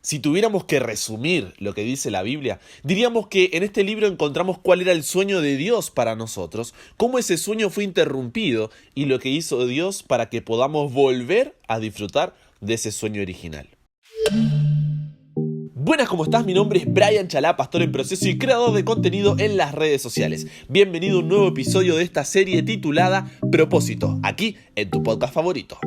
Si tuviéramos que resumir lo que dice la Biblia, diríamos que en este libro encontramos cuál era el sueño de Dios para nosotros, cómo ese sueño fue interrumpido y lo que hizo Dios para que podamos volver a disfrutar de ese sueño original. Buenas, ¿cómo estás? Mi nombre es Brian Chalá, pastor en proceso y creador de contenido en las redes sociales. Bienvenido a un nuevo episodio de esta serie titulada Propósito, aquí en tu podcast favorito.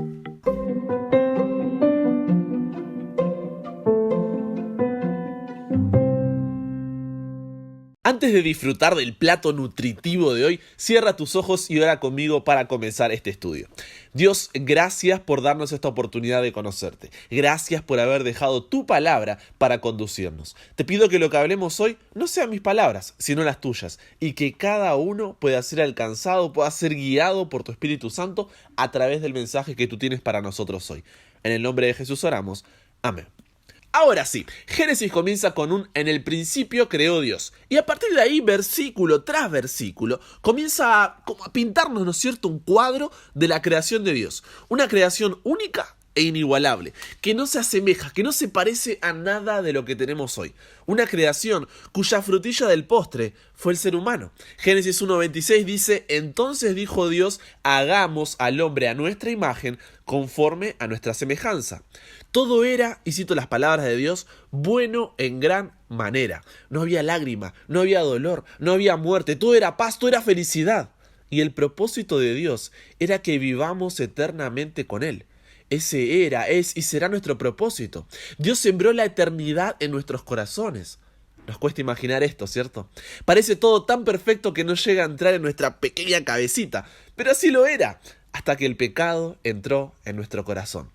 Antes de disfrutar del plato nutritivo de hoy, cierra tus ojos y ora conmigo para comenzar este estudio. Dios, gracias por darnos esta oportunidad de conocerte. Gracias por haber dejado tu palabra para conducirnos. Te pido que lo que hablemos hoy no sean mis palabras, sino las tuyas, y que cada uno pueda ser alcanzado, pueda ser guiado por tu Espíritu Santo a través del mensaje que tú tienes para nosotros hoy. En el nombre de Jesús oramos. Amén. Ahora sí, Génesis comienza con un "en el principio creó Dios", y a partir de ahí, versículo tras versículo, comienza a pintarnos, ¿no es cierto?, un cuadro de la creación de Dios. Una creación única e inigualable, que no se asemeja, que no se parece a nada de lo que tenemos hoy. Una creación cuya frutilla del postre fue el ser humano. Génesis 1:26 dice: "Entonces dijo Dios, hagamos al hombre a nuestra imagen, conforme a nuestra semejanza". Todo era, y cito las palabras de Dios, bueno en gran manera. No había lágrima, no había dolor, no había muerte, todo era paz, todo era felicidad. Y el propósito de Dios era que vivamos eternamente con Él. Ese era, es y será nuestro propósito. Dios sembró la eternidad en nuestros corazones. Nos cuesta imaginar esto, ¿cierto? Parece todo tan perfecto que no llega a entrar en nuestra pequeña cabecita, pero así lo era, hasta que el pecado entró en nuestro corazón.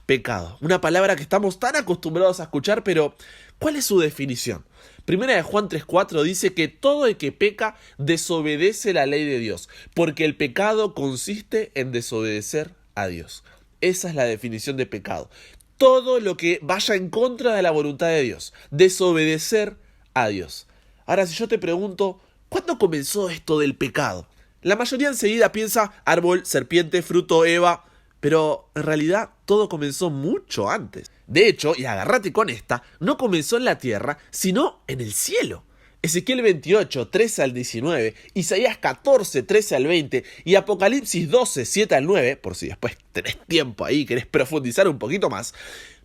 Pecado, una palabra que estamos tan acostumbrados a escuchar, pero ¿cuál es su definición? Primera de Juan 3:4 dice que todo el que peca desobedece la ley de Dios, porque el pecado consiste en desobedecer a Dios. Esa es la definición de pecado. Todo lo que vaya en contra de la voluntad de Dios, desobedecer a Dios. Ahora, si yo te pregunto, ¿cuándo comenzó esto del pecado? La mayoría enseguida piensa árbol, serpiente, fruto, Eva, pero en realidad todo comenzó mucho antes. De hecho, y agárrate con esta, no comenzó en la tierra, sino en el cielo. Ezequiel 28, 13 al 19, Isaías 14, 13 al 20 y Apocalipsis 12, 7 al 9, por si después tenés tiempo ahí, querés profundizar un poquito más,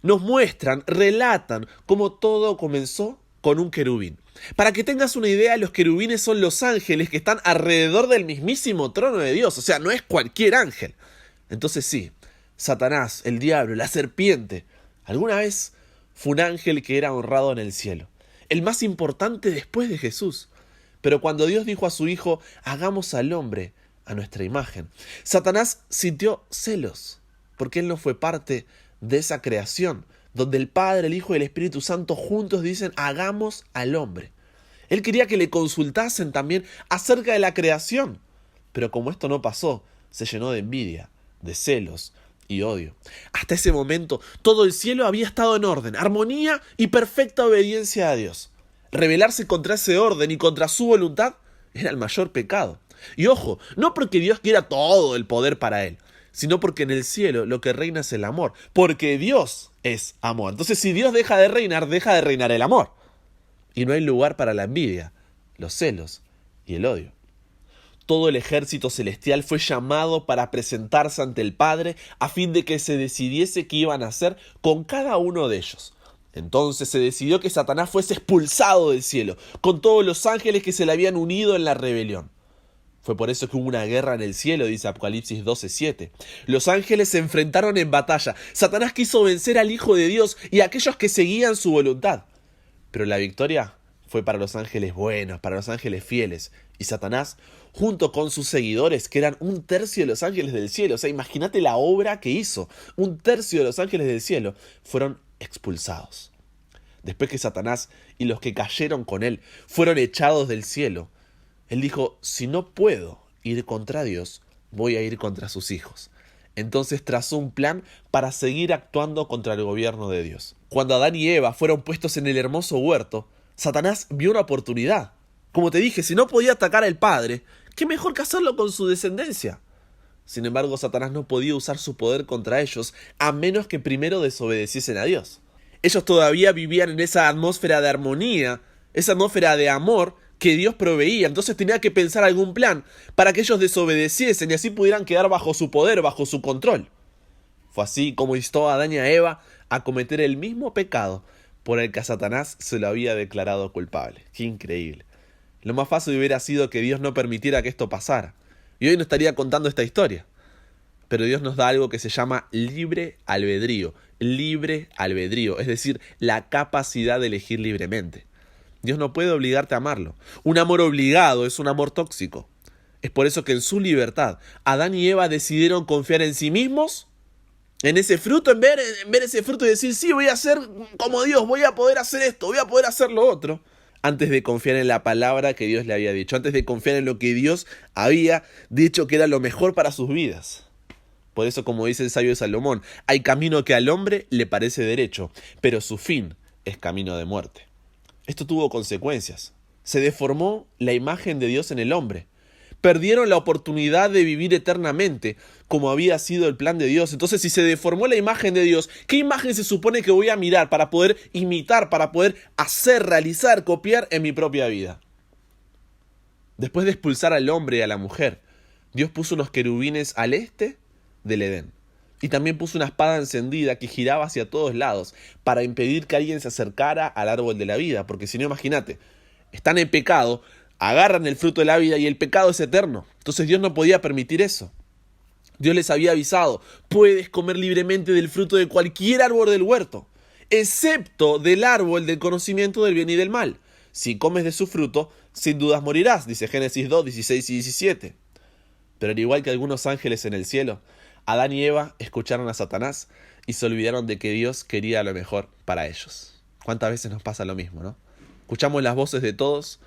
nos muestran, relatan cómo todo comenzó con un querubín. Para que tengas una idea, los querubines son los ángeles que están alrededor del mismísimo trono de Dios, o sea, no es cualquier ángel. Entonces sí, Satanás, el diablo, la serpiente, alguna vez fue un ángel que era honrado en el cielo. El más importante después de Jesús. Pero cuando Dios dijo a su Hijo, hagamos al hombre a nuestra imagen, Satanás sintió celos, porque él no fue parte de esa creación, donde el Padre, el Hijo y el Espíritu Santo juntos dicen, hagamos al hombre. Él quería que le consultasen también acerca de la creación, pero como esto no pasó, se llenó de envidia, de celos y odio. Hasta ese momento, todo el cielo había estado en orden, armonía y perfecta obediencia a Dios. Rebelarse contra ese orden y contra su voluntad era el mayor pecado. Y ojo, no porque Dios quiera todo el poder para él, sino porque en el cielo lo que reina es el amor, porque Dios es amor. Entonces, si Dios deja de reinar el amor. Y no hay lugar para la envidia, los celos y el odio. Todo el ejército celestial fue llamado para presentarse ante el Padre a fin de que se decidiese qué iban a hacer con cada uno de ellos. Entonces se decidió que Satanás fuese expulsado del cielo, con todos los ángeles que se le habían unido en la rebelión. Fue por eso que hubo una guerra en el cielo, dice Apocalipsis 12:7. Los ángeles se enfrentaron en batalla. Satanás quiso vencer al Hijo de Dios y a aquellos que seguían su voluntad. Pero la victoria fue para los ángeles buenos, para los ángeles fieles. Y Satanás, junto con sus seguidores, que eran 1/3 de los ángeles del cielo, o sea, imagínate la obra que hizo, 1/3 de los ángeles del cielo, fueron expulsados. Después que Satanás y los que cayeron con él fueron echados del cielo, él dijo, si no puedo ir contra Dios, voy a ir contra sus hijos. Entonces trazó un plan para seguir actuando contra el gobierno de Dios. Cuando Adán y Eva fueron puestos en el hermoso huerto, Satanás vio una oportunidad. Como te dije, si no podía atacar al Padre, ¿qué mejor que hacerlo con su descendencia? Sin embargo, Satanás no podía usar su poder contra ellos, a menos que primero desobedeciesen a Dios. Ellos todavía vivían en esa atmósfera de armonía, esa atmósfera de amor que Dios proveía. Entonces tenía que pensar algún plan para que ellos desobedeciesen y así pudieran quedar bajo su poder, bajo su control. Fue así como instó a Adán y a Eva a cometer el mismo pecado por el que a Satanás se lo había declarado culpable. ¡Qué increíble! Lo más fácil hubiera sido que Dios no permitiera que esto pasara. Y hoy no estaría contando esta historia. Pero Dios nos da algo que se llama libre albedrío. Libre albedrío, es decir, la capacidad de elegir libremente. Dios no puede obligarte a amarlo. Un amor obligado es un amor tóxico. Es por eso que en su libertad, Adán y Eva decidieron confiar en sí mismos, en ese fruto, en ver ese fruto y decir, sí, voy a ser como Dios, voy a poder hacer esto, voy a poder hacer lo otro, antes de confiar en la palabra que Dios le había dicho, antes de confiar en lo que Dios había dicho que era lo mejor para sus vidas. Por eso, como dice el sabio Salomón, hay camino que al hombre le parece derecho, pero su fin es camino de muerte. Esto tuvo consecuencias. Se deformó la imagen de Dios en el hombre. Perdieron la oportunidad de vivir eternamente, como había sido el plan de Dios. Entonces, si se deformó la imagen de Dios, ¿qué imagen se supone que voy a mirar para poder imitar, para poder hacer, realizar, copiar en mi propia vida? Después de expulsar al hombre y a la mujer, Dios puso unos querubines al este del Edén. Y también puso una espada encendida que giraba hacia todos lados para impedir que alguien se acercara al árbol de la vida. Porque si no, imagínate, están en pecado, agarran el fruto de la vida y el pecado es eterno. Entonces Dios no podía permitir eso. Dios les había avisado, puedes comer libremente del fruto de cualquier árbol del huerto, excepto del árbol del conocimiento del bien y del mal. Si comes de su fruto, sin dudas morirás, dice Génesis 2, 16 y 17. Pero al igual que algunos ángeles en el cielo, Adán y Eva escucharon a Satanás y se olvidaron de que Dios quería lo mejor para ellos. ¿Cuántas veces nos pasa lo mismo, no? Escuchamos las voces de todos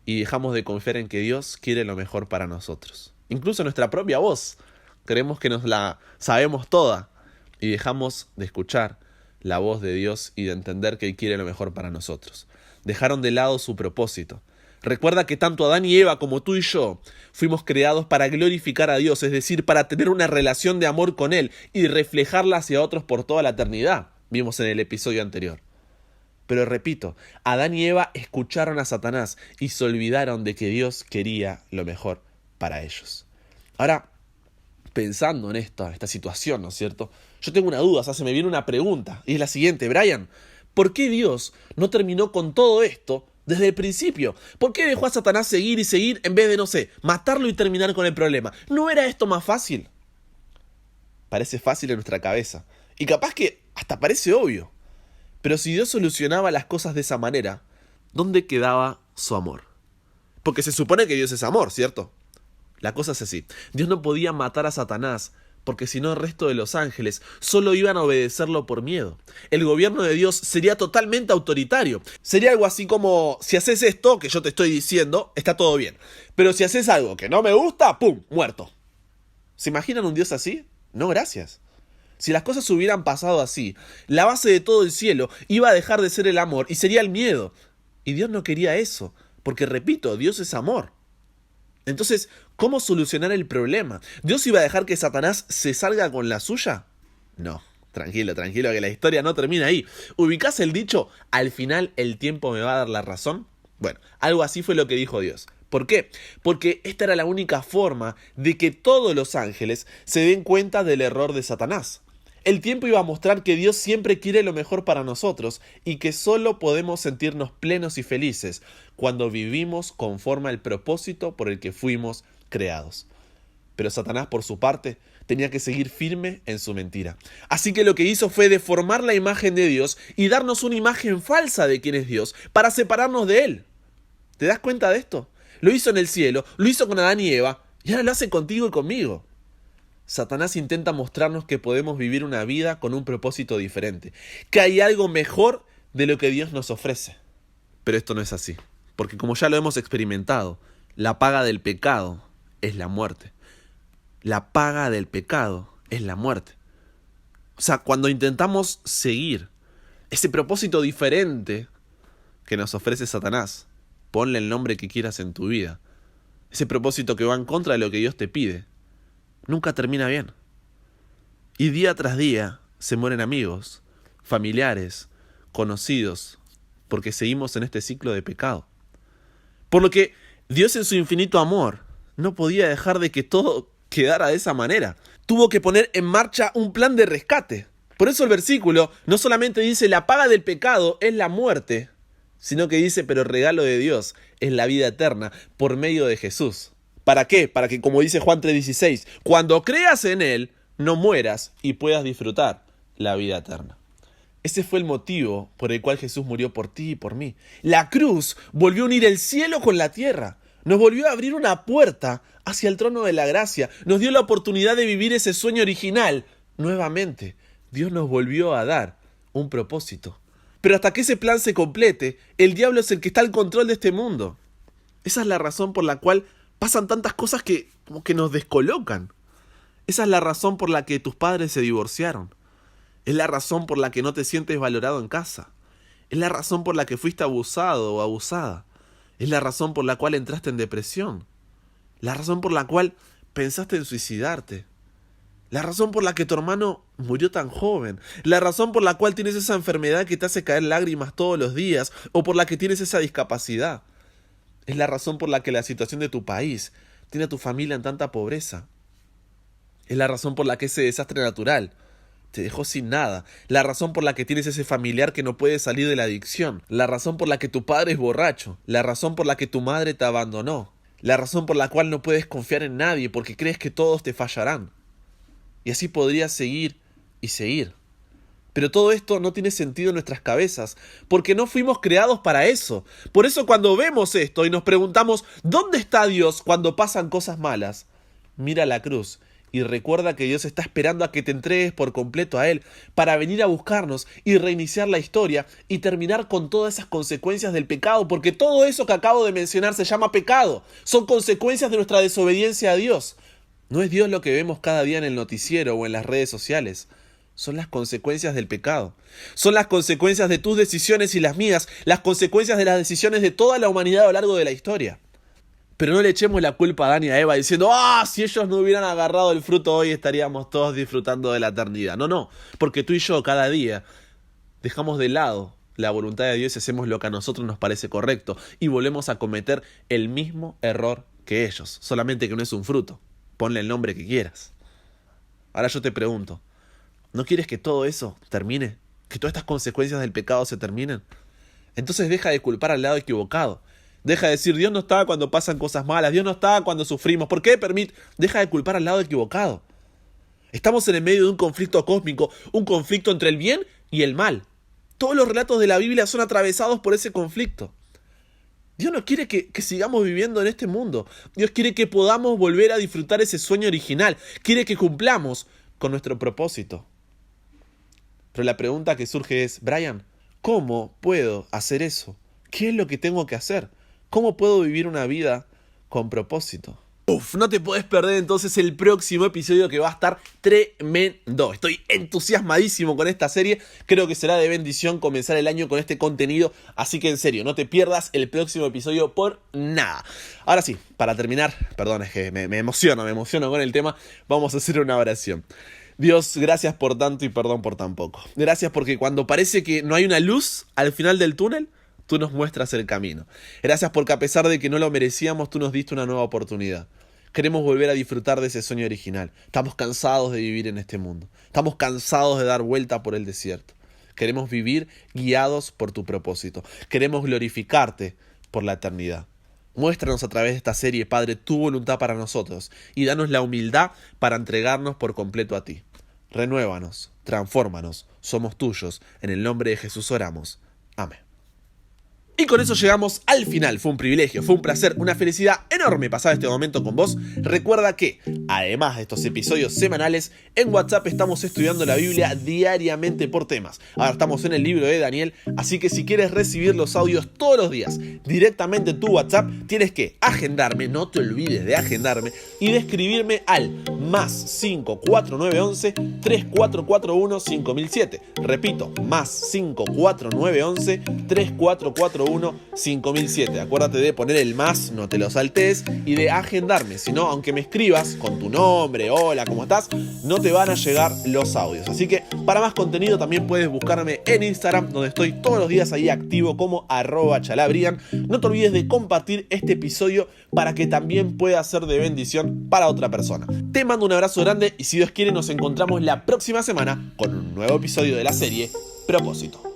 y dejamos de confiar en que Dios quiere lo mejor para nosotros. Incluso nuestra propia voz. Creemos que nos la sabemos toda y dejamos de escuchar la voz de Dios y de entender que Él quiere lo mejor para nosotros. Dejaron de lado su propósito. Recuerda que tanto Adán y Eva como tú y yo fuimos creados para glorificar a Dios, es decir, para tener una relación de amor con Él y reflejarla hacia otros por toda la eternidad. Vimos en el episodio anterior. Pero repito, Adán y Eva escucharon a Satanás y se olvidaron de que Dios quería lo mejor para ellos. Ahora, pensando en esta situación, ¿no es cierto? Yo tengo una duda, o sea, se me viene una pregunta, y es la siguiente, Brian, ¿por qué Dios no terminó con todo esto desde el principio? ¿Por qué dejó a Satanás seguir y seguir en vez de, no sé, matarlo y terminar con el problema? ¿No era esto más fácil? Parece fácil en nuestra cabeza, y capaz que hasta parece obvio. Pero si Dios solucionaba las cosas de esa manera, ¿dónde quedaba su amor? Porque se supone que Dios es amor, ¿cierto? La cosa es así. Dios no podía matar a Satanás porque si no el resto de los ángeles solo iban a obedecerlo por miedo. El gobierno de Dios sería totalmente autoritario. Sería algo así como, si haces esto que yo te estoy diciendo, está todo bien. Pero si haces algo que no me gusta, ¡pum!, muerto. ¿Se imaginan un Dios así? No, gracias. Si las cosas hubieran pasado así, la base de todo el cielo iba a dejar de ser el amor y sería el miedo. Y Dios no quería eso, porque repito, Dios es amor. Entonces, ¿cómo solucionar el problema? ¿Dios iba a dejar que Satanás se salga con la suya? No, tranquilo, que la historia no termina ahí. ¿Ubicás el dicho, al final el tiempo me va a dar la razón? Bueno, algo así fue lo que dijo Dios. ¿Por qué? Porque esta era la única forma de que todos los ángeles se den cuenta del error de Satanás. El tiempo iba a mostrar que Dios siempre quiere lo mejor para nosotros y que solo podemos sentirnos plenos y felices cuando vivimos conforme al propósito por el que fuimos creados. Pero Satanás, por su parte, tenía que seguir firme en su mentira. Así que lo que hizo fue deformar la imagen de Dios y darnos una imagen falsa de quién es Dios para separarnos de Él. ¿Te das cuenta de esto? Lo hizo en el cielo, lo hizo con Adán y Eva y ahora lo hace contigo y conmigo. Satanás intenta mostrarnos que podemos vivir una vida con un propósito diferente, que hay algo mejor de lo que Dios nos ofrece. Pero esto no es así, porque como ya lo hemos experimentado, la paga del pecado es la muerte. La paga del pecado es la muerte. O sea, cuando intentamos seguir ese propósito diferente que nos ofrece Satanás, ponle el nombre que quieras en tu vida, ese propósito que va en contra de lo que Dios te pide, nunca termina bien. Y día tras día se mueren amigos, familiares, conocidos, porque seguimos en este ciclo de pecado. Por lo que Dios en su infinito amor no podía dejar de que todo quedara de esa manera. Tuvo que poner en marcha un plan de rescate. Por eso el versículo no solamente dice la paga del pecado es la muerte, sino que dice pero el regalo de Dios es la vida eterna por medio de Jesús. ¿Para qué? Para que, como dice Juan 3:16, cuando creas en Él, no mueras y puedas disfrutar la vida eterna. Ese fue el motivo por el cual Jesús murió por ti y por mí. La cruz volvió a unir el cielo con la tierra. Nos volvió a abrir una puerta hacia el trono de la gracia. Nos dio la oportunidad de vivir ese sueño original nuevamente. Dios nos volvió a dar un propósito. Pero hasta que ese plan se complete, el diablo es el que está al control de este mundo. Esa es la razón por la cual pasan tantas cosas que como que nos descolocan. Esa es la razón por la que tus padres se divorciaron. Es la razón por la que no te sientes valorado en casa. Es la razón por la que fuiste abusado o abusada. Es la razón por la cual entraste en depresión. La razón por la cual pensaste en suicidarte. La razón por la que tu hermano murió tan joven. La razón por la cual tienes esa enfermedad que te hace caer lágrimas todos los días. O por la que tienes esa discapacidad. Es la razón por la que la situación de tu país tiene a tu familia en tanta pobreza. Es la razón por la que ese desastre natural te dejó sin nada. La razón por la que tienes ese familiar que no puede salir de la adicción. La razón por la que tu padre es borracho. La razón por la que tu madre te abandonó. La razón por la cual no puedes confiar en nadie porque crees que todos te fallarán. Y así podrías seguir y seguir. Pero todo esto no tiene sentido en nuestras cabezas, porque no fuimos creados para eso. Por eso cuando vemos esto y nos preguntamos ¿dónde está Dios cuando pasan cosas malas? Mira la cruz y recuerda que Dios está esperando a que te entregues por completo a Él para venir a buscarnos y reiniciar la historia y terminar con todas esas consecuencias del pecado, porque todo eso que acabo de mencionar se llama pecado. Son consecuencias de nuestra desobediencia a Dios. No es Dios lo que vemos cada día en el noticiero o en las redes sociales. Son las consecuencias del pecado. Son las consecuencias de tus decisiones y las mías, las consecuencias de las decisiones de toda la humanidad a lo largo de la historia. Pero no le echemos la culpa a Adán y a Eva diciendo si ellos no hubieran agarrado el fruto hoy estaríamos todos disfrutando de la eternidad. No, porque tú y yo cada día dejamos de lado la voluntad de Dios y hacemos lo que a nosotros nos parece correcto y volvemos a cometer el mismo error que ellos, solamente que no es un fruto. Ponle el nombre que quieras. Ahora yo te pregunto, ¿no quieres que todo eso termine? ¿Que todas estas consecuencias del pecado se terminen? Entonces deja de culpar al lado equivocado. Deja de decir, Dios no está cuando pasan cosas malas, Dios no está cuando sufrimos. ¿Por qué permite? Deja de culpar al lado equivocado. Estamos en el medio de un conflicto cósmico, un conflicto entre el bien y el mal. Todos los relatos de la Biblia son atravesados por ese conflicto. Dios no quiere que sigamos viviendo en este mundo. Dios quiere que podamos volver a disfrutar ese sueño original. Quiere que cumplamos con nuestro propósito. Pero la pregunta que surge es, Brian, ¿cómo puedo hacer eso? ¿Qué es lo que tengo que hacer? ¿Cómo puedo vivir una vida con propósito? No te podés perder entonces el próximo episodio que va a estar tremendo. Estoy entusiasmadísimo con esta serie. Creo que será de bendición comenzar el año con este contenido. Así que en serio, no te pierdas el próximo episodio por nada. Ahora sí, para terminar, perdón, es que me emociono con el tema. Vamos a hacer una oración. Dios, gracias por tanto y perdón por tan poco. Gracias porque cuando parece que no hay una luz al final del túnel, tú nos muestras el camino. Gracias porque a pesar de que no lo merecíamos, tú nos diste una nueva oportunidad. Queremos volver a disfrutar de ese sueño original. Estamos cansados de vivir en este mundo. Estamos cansados de dar vuelta por el desierto. Queremos vivir guiados por tu propósito. Queremos glorificarte por la eternidad. Muéstranos a través de esta serie, Padre, tu voluntad para nosotros y danos la humildad para entregarnos por completo a ti. Renuévanos, transfórmanos, somos tuyos. En el nombre de Jesús oramos. Amén. Y con eso llegamos al final. Fue un privilegio, fue un placer, una felicidad enorme pasar este momento con vos. Recuerda que, además de estos episodios semanales, en WhatsApp estamos estudiando la Biblia diariamente por temas. Ahora estamos en el libro de Daniel, así que si quieres recibir los audios todos los días directamente en tu WhatsApp, tienes que agendarme, no te olvides de agendarme y de escribirme al +5 4911 3441 5007. Repito, +5 4911 3441 001-5007. Acuérdate de poner el más, no te lo saltes, y de agendarme. Si no, aunque me escribas con tu nombre, hola, ¿cómo estás?, no te van a llegar los audios. Así que para más contenido también puedes buscarme en Instagram, donde estoy todos los días ahí activo como @chalabrian. No te olvides de compartir este episodio para que también pueda ser de bendición para otra persona. Te mando un abrazo grande y si Dios quiere nos encontramos la próxima semana con un nuevo episodio de la serie Propósito.